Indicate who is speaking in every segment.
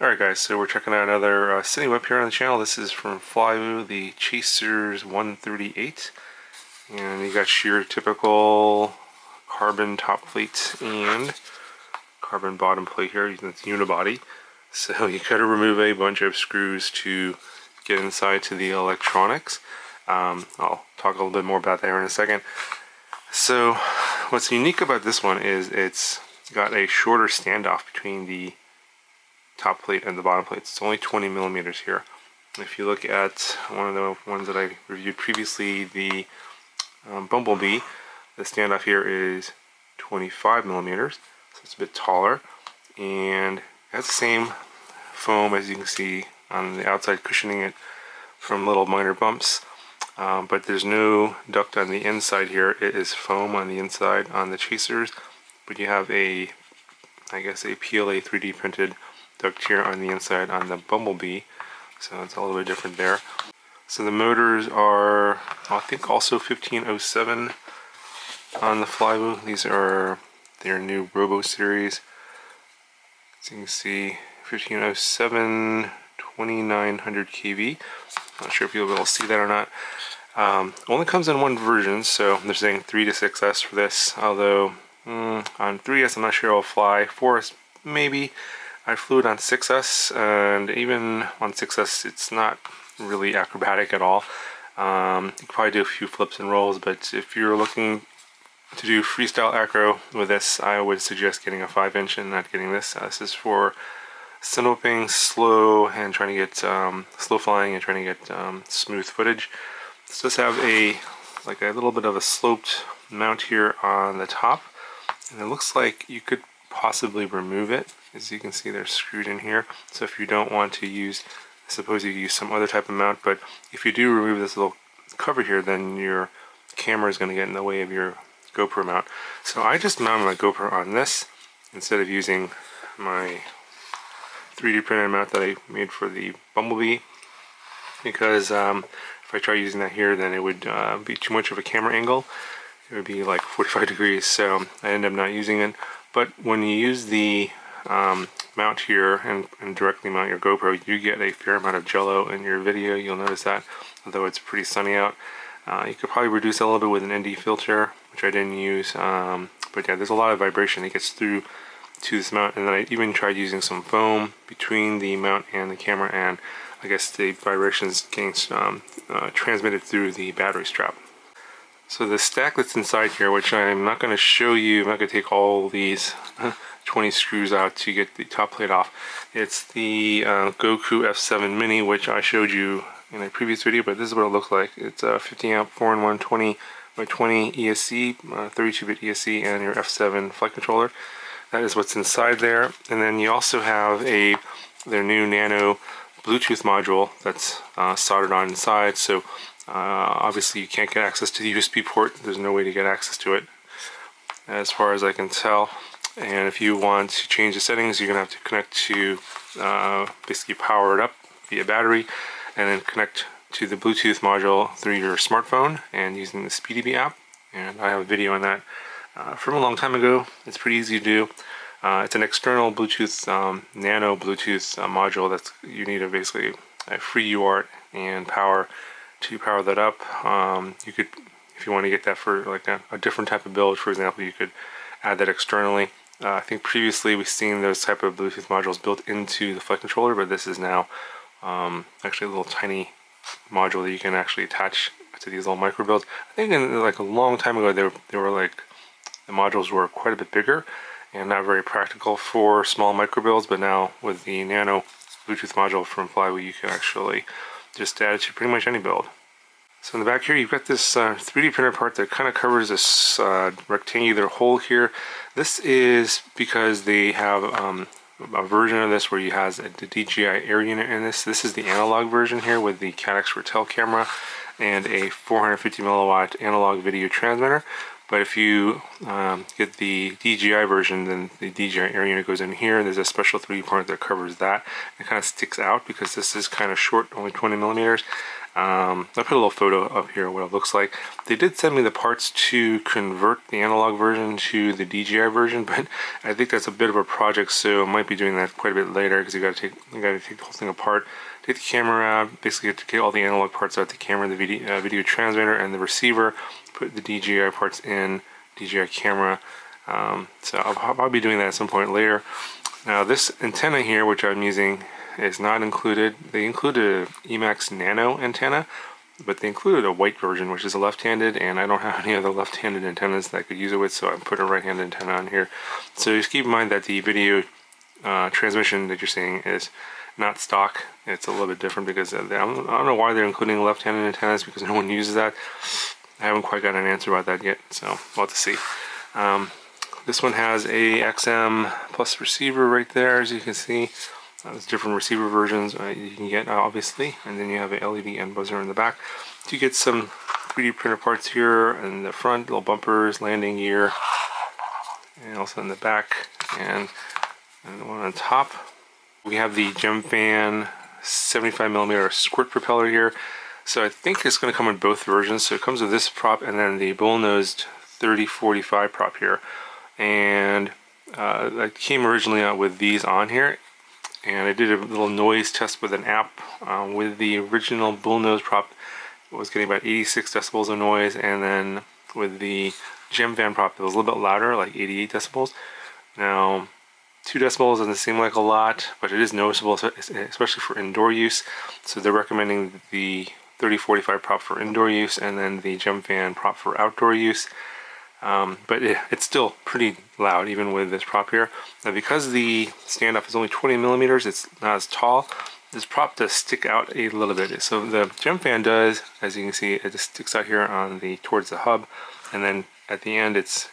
Speaker 1: Alright guys, so we're checking out another Cinewhoop here on the channel. This is from Flywoo, the Chasers 138. And you got your typical carbon top plate and carbon bottom plate here. It's unibody. So you gotta remove a bunch of screws to get inside to the electronics. I'll talk a little bit more about that here in a second. So what's unique about this one is it's got a shorter standoff between the top plate and the bottom plate. It's only 20 millimeters here. If you look at one of the ones that I reviewed previously, the Bumblebee, the standoff here is 25 millimeters, so it's a bit taller, and it has the same foam as you can see on the outside, cushioning it from little minor bumps, but there's no duct on the inside here. It is foam on the inside on the Chasers, but you have a, I guess, a PLA 3D printed duct here on the inside on the Bumblebee, so it's a little bit different there. So the motors are, I think, also 1507 on the Flywoo. These are their new Robo series. As you can see, 1507, 2900 kV. Not sure if you'll be able to see that or not. Only comes in one version, so they're saying 3 to 6S for this, although on 3S I'm not sure it'll fly. 4S maybe. I flew it on 6S, and even on 6S it's not really acrobatic at all. You can probably do a few flips and rolls, but if you're looking to do freestyle acro with this, I would suggest getting a 5-inch and not getting this. This is for cinewhooping, slow, and trying to get slow flying and trying to get smooth footage. This does have a little bit of a sloped mount here on the top, and it looks like you could possibly remove it. As you can see, they're screwed in here, so if you don't want to use, suppose you use some other type of mount, but if you do remove this little cover here, then your camera is going to get in the way of your GoPro mount. So I just mounted my GoPro on this instead of using my 3D printed mount that I made for the Bumblebee, because if I try using that here, then it would be too much of a camera angle. It would be like 45 degrees, so I ended up not using it. But when you use the mount here and directly mount your GoPro, you get a fair amount of jello in your video. You'll notice that, although it's pretty sunny out. You could probably reduce that a little bit with an ND filter, which I didn't use. But yeah, there's a lot of vibration that gets through to this mount, and then I even tried using some foam between the mount and the camera, and I guess the vibrations getting transmitted through the battery strap. So the stack that's inside here, which I'm not going to show you, I'm not going to take all these 20 screws out to get the top plate off. It's the Goku F7 Mini, which I showed you in a previous video, but this is what it looks like. It's a 50 amp 4-in-1 20 by 20 ESC, 32-bit ESC, and your F7 flight controller. That is what's inside there. And then you also have their new Nano Bluetooth module that's soldered on inside. So obviously you can't get access to the USB port. There's no way to get access to it, as far as I can tell. And if you want to change the settings, you're going to have to connect to basically power it up via battery, and then connect to the Bluetooth module through your smartphone and using the SpeedyBee app. And I have a video on that from a long time ago. It's pretty easy to do. It's an external Bluetooth, Nano Bluetooth module that's you need basically a free UART and power to power that up. You could, if you want to get that for like a different type of build, for example, you could add that externally. I think previously we've seen those type of Bluetooth modules built into the flight controller, but this is now actually a little tiny module that you can actually attach to these little micro builds. I think in like a long time ago they were like, the modules were quite a bit bigger and not very practical for small micro builds, but now with the Nano Bluetooth module from Flywoo, you can actually just add it to pretty much any build. So in the back here, you've got this 3D printer part that kind of covers this rectangular hole here. This is because they have a version of this where you have the DJI Air unit in this. This is the analog version here with the Caddx Ratel camera and a 450 milliwatt analog video transmitter. But if you get the DJI version, then the DJI Air unit goes in here. There's a special 3D part that covers that. It kind of sticks out because this is kind of short, only 20 millimeters. I put a little photo up here of what it looks like. They did send me the parts to convert the analog version to the DJI version, but I think that's a bit of a project, so I might be doing that quite a bit later because you got to take the whole thing apart, take the camera out, basically to get all the analog parts out, the camera, the video transmitter, and the receiver. Put the DJI parts in DJI camera. So I'll probably be doing that at some point later. Now this antenna here, which I'm using, is not included. They included an Emax Nano antenna, but they included a white version, which is a left-handed, and I don't have any other left-handed antennas that I could use it with, so I put a right-handed antenna on here. So just keep in mind that the video transmission that you're seeing is not stock. It's a little bit different because I don't know why they're including left-handed antennas, because no one uses that. I haven't quite got an answer about that yet, so we'll have to see. This one has a XM plus receiver right there, as you can see. There's different receiver versions you can get, obviously, and then you have an LED and buzzer in the back. You get some 3D printer parts here in the front, little bumpers, landing gear, and also in the back, and one on top. We have the Gemfan 75mm squirt propeller here. So I think it's going to come in both versions. So it comes with this prop and then the bull-nosed 3045 prop here. And I came originally out with these on here. And I did a little noise test with an app with the original bull-nosed prop. It was getting about 86 decibels of noise. And then with the Gemfan prop, it was a little bit louder, like 88 decibels. Now, 2 decibels doesn't seem like a lot, but it is noticeable, especially for indoor use. So they're recommending the 3045 prop for indoor use and then the Gemfan prop for outdoor use. But it's still pretty loud even with this prop here. Now because the standoff is only 20mm, it's not as tall. This prop does stick out a little bit. So the Gemfan does, as you can see, it just sticks out here on towards the hub, and then at the end it's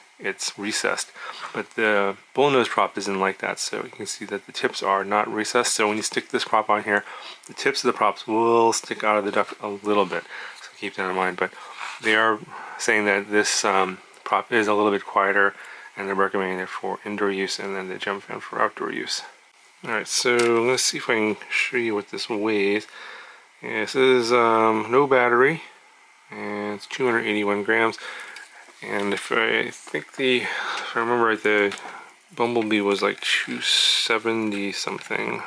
Speaker 1: recessed. But the bull-nosed prop isn't like that, so you can see that the tips are not recessed. So when you stick this prop on here, the tips of the props will stick out of the duct a little bit. So keep that in mind. But they are saying that this prop is a little bit quieter, and they're recommending it for indoor use, and then the Gemfan for outdoor use. Alright, so let's see if I can show you what this weighs. Yeah, this is no battery, and it's 281 grams. And if I remember right, the Bumblebee was like 270 something.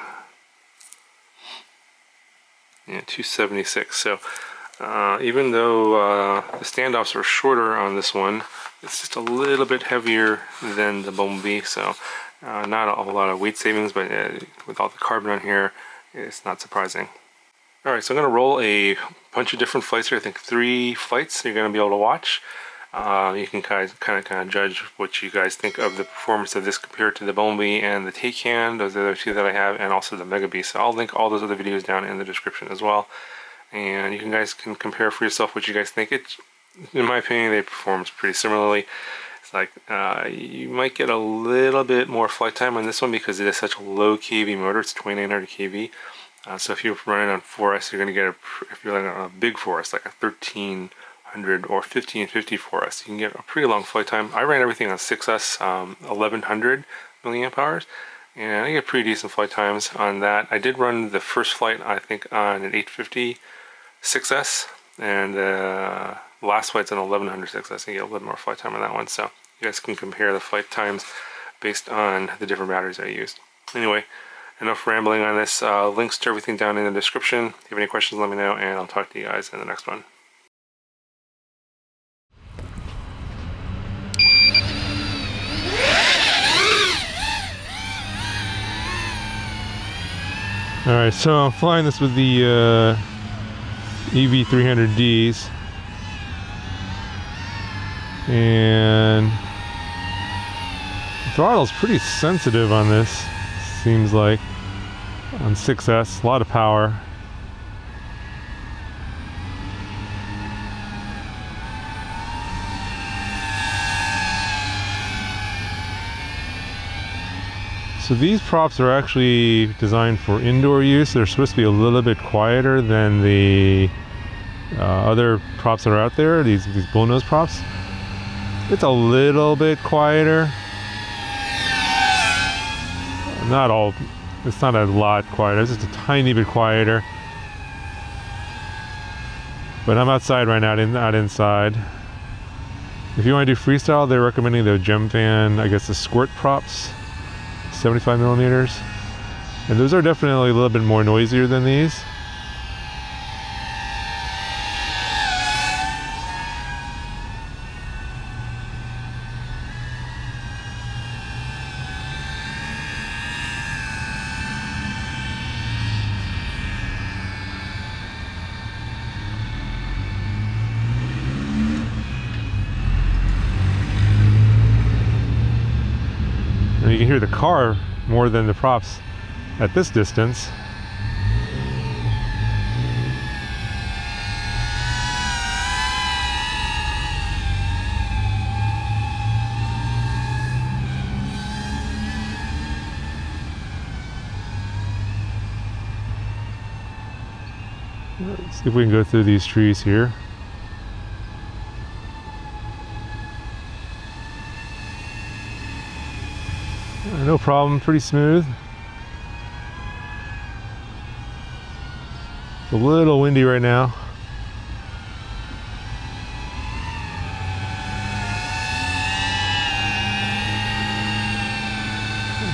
Speaker 1: Yeah, 276. So even though the standoffs are shorter on this one, it's just a little bit heavier than the Bumblebee. So not a whole lot of weight savings, but with all the carbon on here, it's not surprising. Alright, so I'm going to roll a bunch of different flights here. I think 3 flights you're going to be able to watch. You can kind of judge what you guys think of the performance of this compared to the Bumblebee and the Taycan. Those are the 2 that I have, and also the Mega Beast. So I'll link all those other videos down in the description as well. And you guys can compare for yourself what you guys think. In my opinion, they perform pretty similarly. It's like you might get a little bit more flight time on this one because it is such a low kV motor. It's 2900 kV. So if you're running on 4S, you're going to get if you're running on a big 4S, like a 1300 or 1550 4S, you can get a pretty long flight time. I ran everything on 6S, 1100 milliamp hours, and I get pretty decent flight times on that. I did run the first flight, I think, on an 850 6S, and the last flight's an 1100 6S. I get a little more flight time on that one, so you guys can compare the flight times based on the different batteries I used. Anyway, enough rambling on this. Links to everything down in the description. If you have any questions, let me know, and I'll talk to you guys in the next one. Alright, so I'm flying this with the EV300Ds, and the throttle's pretty sensitive on this, seems like, on 6S, a lot of power. So these props are actually designed for indoor use. They're supposed to be a little bit quieter than the other props that are out there, these bull-nose props. It's a little bit quieter. It's not a lot quieter, it's just a tiny bit quieter.
Speaker 2: But I'm outside right now, not inside. If you want to do freestyle, they're recommending the Gem Fan, I guess the squirt props, 75 millimeters. And those are definitely a little bit more noisier than these. And you can hear the car more than the props at this distance. Let's see if we can go through these trees here. No problem, pretty smooth. It's a little windy right now.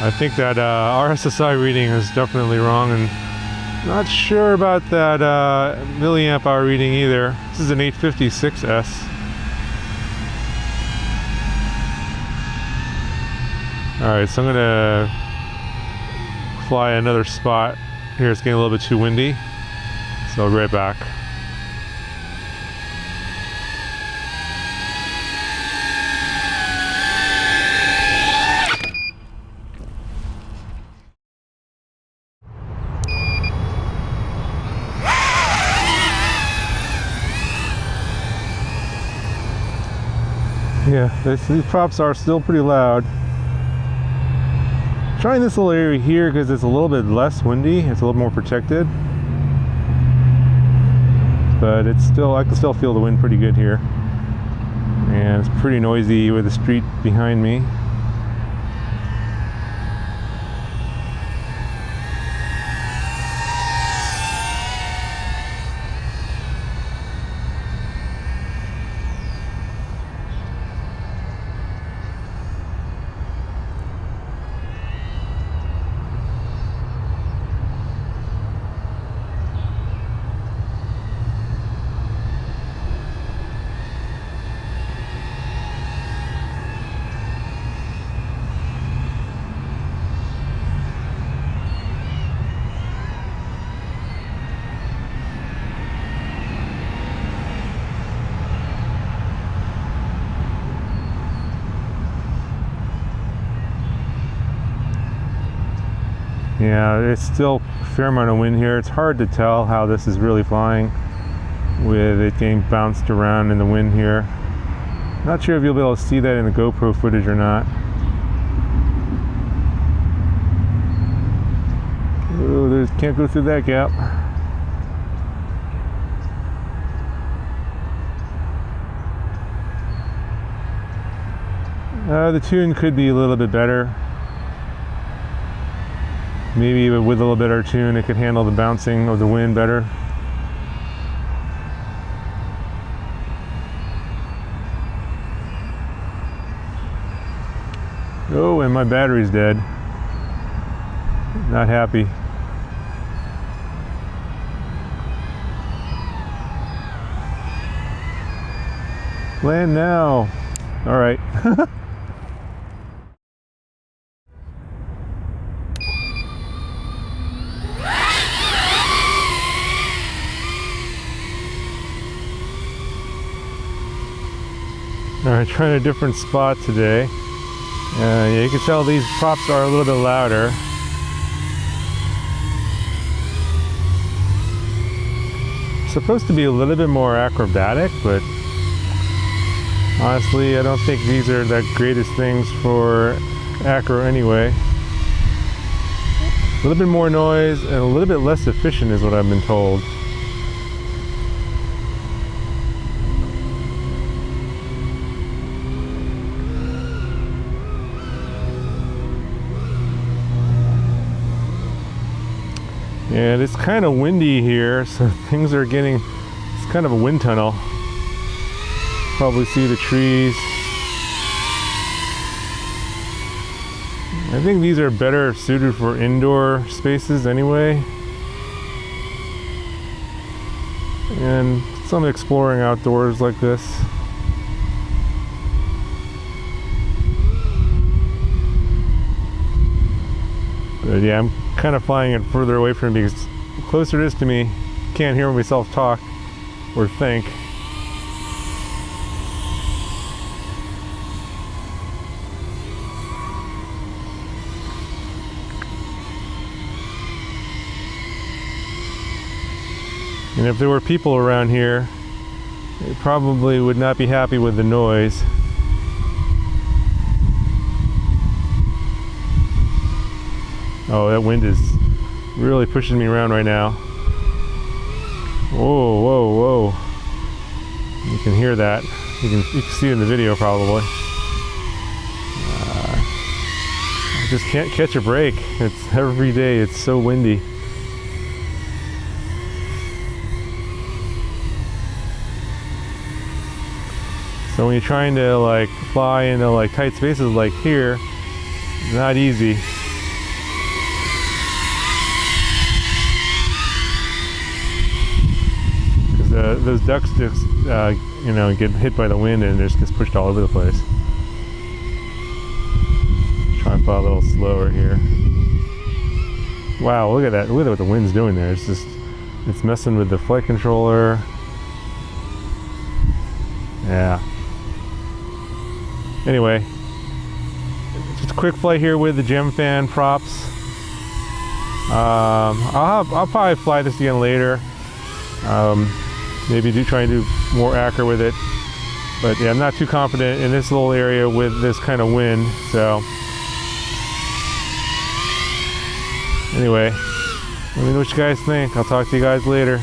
Speaker 2: I think that RSSI reading is definitely wrong, and not sure about that milliamp hour reading either. This is an 856S. Alright, so I'm gonna fly another spot. Here it's getting a little bit too windy, so I'll be right back. Yeah, these props are still pretty loud. Trying this little area here because it's a little bit less windy. It's a little more protected, but it's still, I can still feel the wind pretty good here, and it's pretty noisy with the street behind me. Yeah, it's still a fair amount of wind here. It's hard to tell how this is really flying with it getting bounced around in the wind here. Not sure if you'll be able to see that in the GoPro footage or not. Oh, can't go through that gap. The tune could be a little bit better. Maybe with a little better tune, it could handle the bouncing of the wind better. Oh, and my battery's dead. Not happy. Land now. All right. Alright, trying a different spot today. Yeah, you can tell these props are a little bit louder. Supposed to be a little bit more acrobatic, but honestly, I don't think these are the greatest things for acro anyway. A little bit more noise and a little bit less efficient is what I've been told. And it's kind of windy here, so things are getting, it's kind of a wind tunnel. Probably see the trees. I think these are better suited for indoor spaces anyway. And some exploring outdoors like this. But yeah, I'm kind of flying it further away from me because the closer it is to me, I can't hear myself talk or think. And if there were people around here, they probably would not be happy with the noise. Oh, that wind is really pushing me around right now. Whoa, whoa, whoa. You can hear that. You can see it in the video probably. I just can't catch a break. It's every day, it's so windy. So when you're trying to like fly into like tight spaces like here, it's not easy. Because those ducks just, you know, get hit by the wind and it just gets pushed all over the place. Try and fly a little slower here. Wow, look at that! Look at what the wind's doing there. It's just, it's messing with the flight controller. Yeah. Anyway, just a quick flight here with the gem fan props. I'll probably fly this again later. Maybe try and do more accurate with it. But yeah, I'm not too confident in this little area with this kind of wind. So anyway, let me know what you guys think. I'll talk to you guys later.